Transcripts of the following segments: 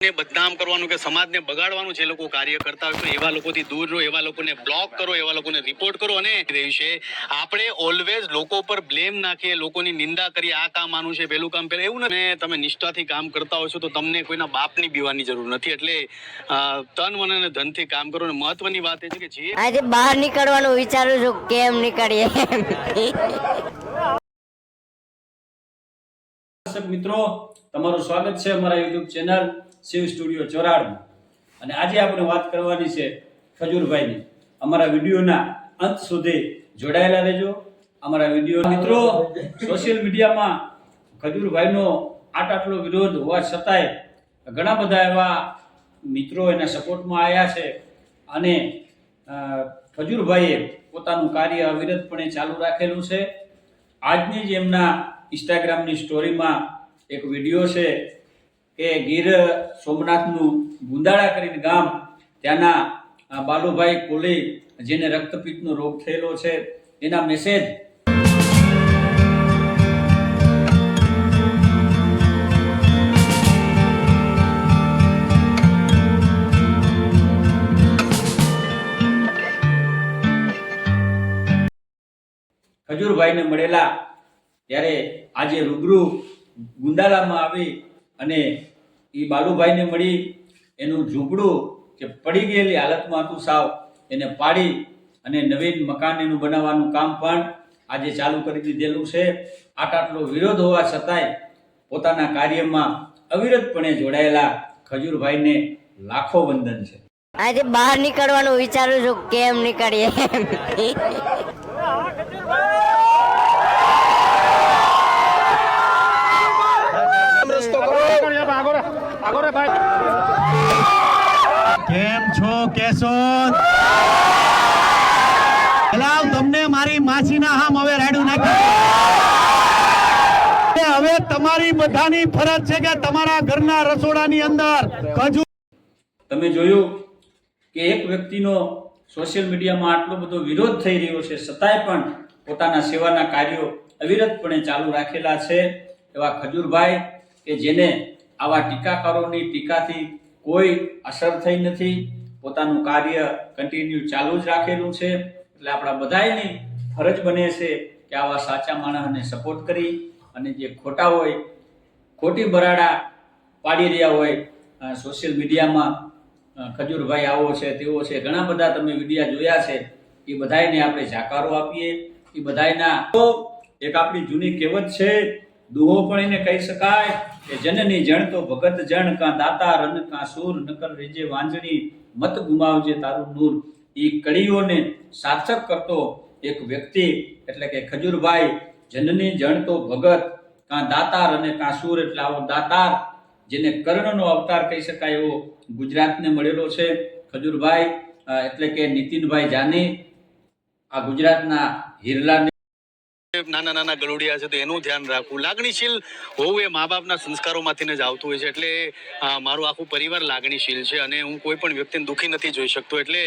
ને બદનામ કરવાનું કે સમાજને બગાડવાનું જે લોકો કાર્ય કરતા હોય તો એવા લોકોથી દૂર રહો, એવા લોકોને બ્લોક કરો, એવા લોકોને રિપોર્ટ કરો. અને વિશે આપણે ઓલવેઝ લોકો પર બ્લેમ નાખીએ, લોકોની નિંદા કરીએ, આ કામ આનું છે, પેલું કામ પેલું, એવું નથી. તમે નિષ્ઠાથી કામ કરતા હોય છો તો તમને કોઈના બાપની બીવાની જરૂર નથી. એટલે તન મન અને ધનથી કામ કરો. અને મહત્વની વાત એ છે કે જે આજે બહાર નીકળવાનું વિચારું છું, કેમ નીકળીએ. દર્શક મિત્રો, તમારું સ્વાગત છે અમારા YouTube ચેનલ શિવ સ્ટુડિયો ચોરાડ. અને આજે આપણે વાત કરવાની છે ખજૂરભાઈની. અમારા વિડીયોના અંત સુધી જોડાયેલા રહેજો. અમારા વિડીયો મિત્રો, સોશિયલ મીડિયામાં ખજૂરભાઈનો આટલો વિરોધ હોવા છતાંય ઘણા બધા એવા મિત્રો એના સપોર્ટમાં આવ્યા છે. અને ખજૂરભાઈએ પોતાનું કાર્ય અવિરતપણે ચાલુ રાખેલું છે. આજની જ એમના ઇન્સ્ટાગ્રામની સ્ટોરીમાં એક વિડીયો છે કે ગીર સોમનાથનું ગુંદાળા કરીને ગામ, ત્યાંના બાલુભાઈ કોલી જેને રક્તપિત્તનો રોગ થયેલો છે એના મેસેજ ખજૂરભાઈને મળેલા. ત્યારે આજે રૂબરૂ ગુંદાળામાં આવી અને એ બાલુભાઈને મળી એનું ઝૂંપડું કે પડી ગયેલી હાલતમાં હતું સાવ, એને પાડી અને નવીન મકાન એનું બનાવવાનું કામ પણ આજે ચાલુ કરી દીધેલું છે. આટલો વિરોધ હોવા છતાંય પોતાના કાર્યમાં અવિરતપણે જોડાયેલા ખજૂરભાઈને લાખો વંદન છે. આજે બહાર નીકળવાનું વિચારું છું, કેમ નીકળીએ. કેમ છો કેશોદ? પેલા તમને મારી માસીના હામ હવે રાડું નાખી. હવે તમારી બધાની ફરજ છે કે તમારા ઘરના રસોડાની અંદર ખજૂર. તમે જોયું કે એક વ્યક્તિનો સોશિયલ મીડિયામાં આટલો બધો વિરોધ થઈ રહ્યો છે, છતાંય પણ પોતાના સેવાના કાર્યો અવિરતપણે ચાલુ રાખેલા છે. એવા ખજૂરભાઈ કે જેને આવા ટીકાકારોની ટીકાથી કોઈ અસર થઈ નથી, પોતાનું કાર્ય કન્ટિન્યુ ચાલુ જ રાખેલું છે. એટલે આપણા બધાની ફરજ બને છે કે આવા સાચા માણસને સપોર્ટ કરી અને જે ખોટા હોય, ખોટી બરાડા પાડી રહ્યા હોય સોશિયલ મીડિયામાં, ખજૂરભાઈ આવો છે તેવો છે, ઘણા બધા તમે વિડીયા જોયા છે, એ બધાને આપણે જાકારો આપીએ. એ બધાના તો એક આપણી જૂની કહેવત છે, દુહો પણ એને કહી શકાય કે જનની જણ તો ભગત જણ, કાં દાતા રન કાં સૂર, નકર રેજે વાંજણી મત ગુમાવજે તારું નૂર. એ કડીઓને સાર્થક કરતો એક વ્યક્તિ એટલે કે ખજૂરભાઈ. જનની જણ તો ભગત, કાં દાતાર અને કાં સૂર, એટલે આવો દાતાર જેને કર્ણનો અવતાર કહી શકાય એવો ગુજરાતને મળેલો છે ખજૂરભાઈ. એટલે કે નીતિનભાઈ જાની આ ગુજરાતના હિરલા નાના નાના ગલુડિયા છે તો એનું ધ્યાન રાખવું. લાગણીશીલ હોવું એ મા બાપના સંસ્કારોમાંથી જ આવતું હોય છે. એટલે મારું આખું પરિવાર લાગણીશીલ છે અને હું કોઈ પણ વ્યક્તિને દુઃખી નથી જોઈ શકતો. એટલે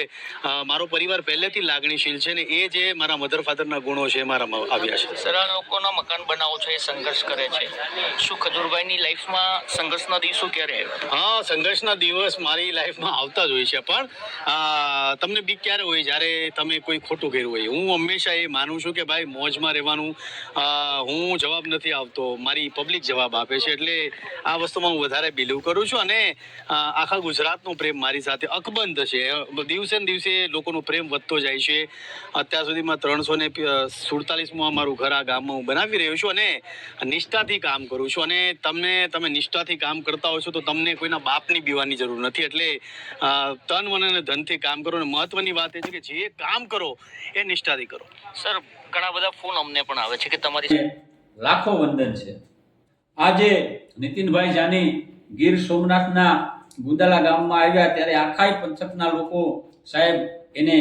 મારો પરિવાર પહેલેથી લાગણીશીલ છે ને એ જે મારા મધર ફાધરના ગુણો છે મારામાં આવ્યા છે. સરળ લોકોના મકાન બનાવો છે, સંઘર્ષ કરે છે. શું ખજૂરભાઈની લાઈફમાં સંઘર્ષના દિવસો ક્યારે આવ્યા? હા, સંઘર્ષના દિવસ મારી લાઈફમાં આવતા જ હોય છે. પણ તમને બીક ક્યારે હોય? જ્યારે તમે કોઈ ખોટું કર્યું હોય. હું હંમેશા એ માનું છું કે ભાઈ મોજમાં રહેવાનું. હું જવાબ નથી આવતો, મારી પબ્લિક જવાબ આપે છે. એટલે આ વસ્તુમાં હું વધારે બિલીવ કરું છું. અને આખા ગુજરાતનો પ્રેમ મારી સાથે અકબંધ છે. દિવસે ને દિવસે લોકોનો પ્રેમ વધતો જાય છે. અત્યાર સુધીમાં 347 મારું ઘર આ ગામમાં હું બનાવી રહ્યો છું અને નિષ્ઠાથી કામ કરું છું. અને તમે નિષ્ઠાથી કામ કરતા હોય છો તો તમને કોઈના બાપની બીવાની જરૂર નથી. એટલે તન મન અને ધનથી કામ કરો. અને મહત્વની વાત એ છે કે જે કામ કરો એ નિષ્ઠાથી કરો. સર, ઘણા બધા ફોન અમને પણ આવે છે કે તમારી લાખો વંદન છે. આજે નીતિનભાઈ જાની ગીર સોમનાથના ગુંદાળા ગામમાં આવ્યા ત્યારે આખા પંથકના લોકો સાહેબ એને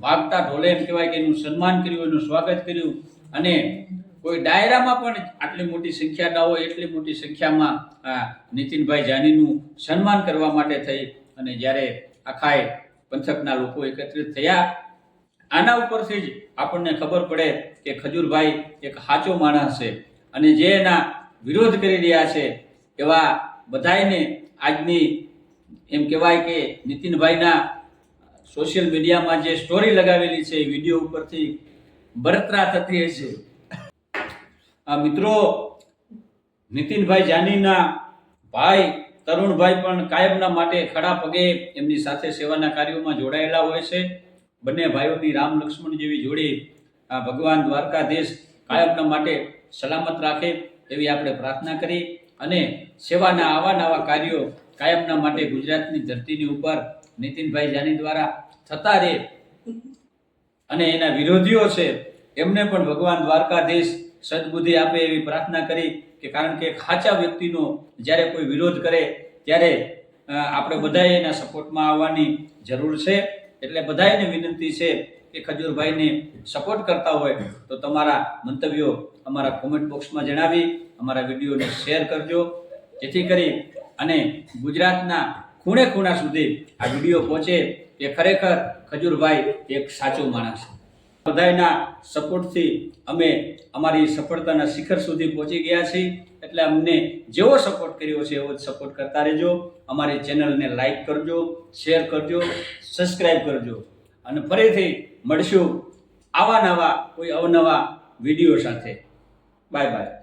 વાગતા ઢોલે એમ કહેવાય કે એનું સન્માન કર્યું, એનું સ્વાગત કર્યું. અને કોઈ ડાયરામાં પણ આટલી મોટી સંખ્યા ના હોય એટલી મોટી સંખ્યામાં નીતિનભાઈ જાનીનું સન્માન કરવા માટે થઈ. અને જ્યારે આખા પંથકના લોકો એકત્રિત થયા, આના ઉપરથી જ આપણને ખબર પડે કે ખજૂરભાઈ એક સાચો માણસ છે. અને જે એના વિરોધ કરી રહ્યા છે એવા બધાયને આજની એમ કહેવાય કે નીતિનભાઈના સોશિયલ મીડિયામાં જે સ્ટોરી લગાવેલી છે એ વિડીયો ઉપરથી બળતરા થતી હશે. મિત્રો, નીતિનભાઈ જાનીના ભાઈ તરુણભાઈ પણ કાયમના માટે ખડા પગે એમની સાથે સેવાના કાર્યોમાં જોડાયેલા હોય છે. બંને ભાઈઓની રામ લક્ષ્મણ જેવી જોડી ભગવાન દ્વારકાધીશ કાયમના માટે સલામત રાખે એવી આપણે પ્રાર્થના કરી અને સેવાના આવા નવા કાર્યો કાયમના માટે ગુજરાતની ધરતીની ઉપર નીતિનભાઈ જાની દ્વારા થતા રહે અને એના વિરોધીઓ છે એમને પણ ભગવાન દ્વારકાધીશ સદબુદ્ધિ આપે એવી પ્રાર્થના કરી કે કારણ કે સાચા વ્યક્તિનો જ્યારે કોઈ વિરોધ કરે ત્યારે આપણે બધાએ એના સપોર્ટમાં આવવાની જરૂર છે. એટલે બધાને વિનંતી છે કે ખજૂરભાઈને સપોર્ટ કરતા હોય તો તમારા મંતવ્યો અમારા કોમેન્ટ બોક્સમાં જણાવી અમારા વિડીયોને શેર કરજો, જેથી કરી અને ગુજરાતના ખૂણે ખૂણા સુધી આ વિડીયો પહોંચે કે ખરેખર ખજૂરભાઈ એક સાચો માણસ છે. બધાના સપોર્ટથી અમે અમારી સફળતાના શિખર સુધી પહોંચી ગયા છીએ. એટલે અમને જેવો સપોર્ટ કર્યો છે એવો જ સપોર્ટ કરતા રહેજો. અમારી ચેનલને લાઈક કરજો, શેર કરજો, સબસ્ક્રાઈબ કરજો અને ફરીથી મળશું આવા નવા કોઈ અવનવા વિડીયો સાથે. Bye bye.